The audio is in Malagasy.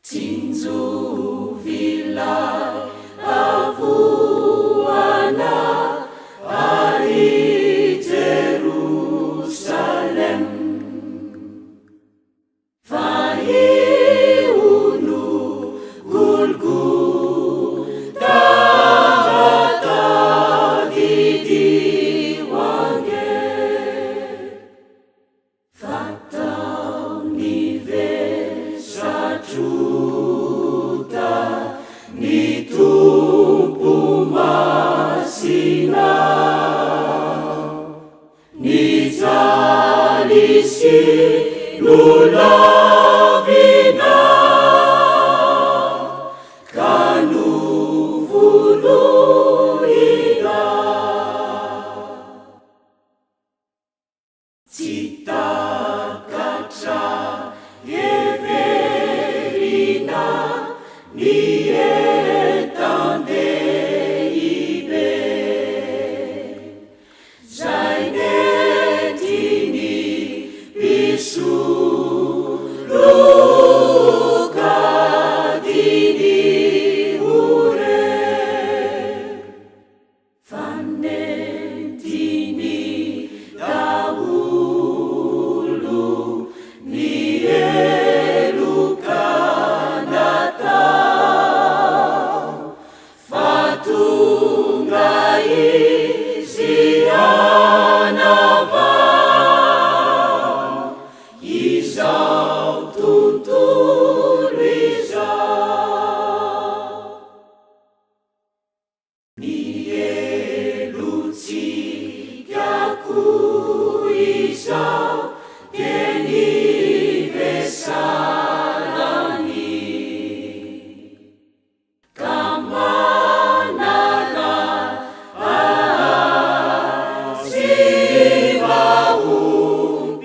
Tsinjo vilay avoana ary Jerusalem, vahiuno Golgota tadidiwange, fataony vesatrota ny Tompo masina, nijaly sy nolavina ka novoloina. Tsy takatra heverina ny etan-dehibe, zay netiny pisoloka diny ore, fanentiny daholo ny eloka natao, fa tonga izy hanava izao tontolo izao. Nielotsika koa izao teny vesarany, ka manala azy maompia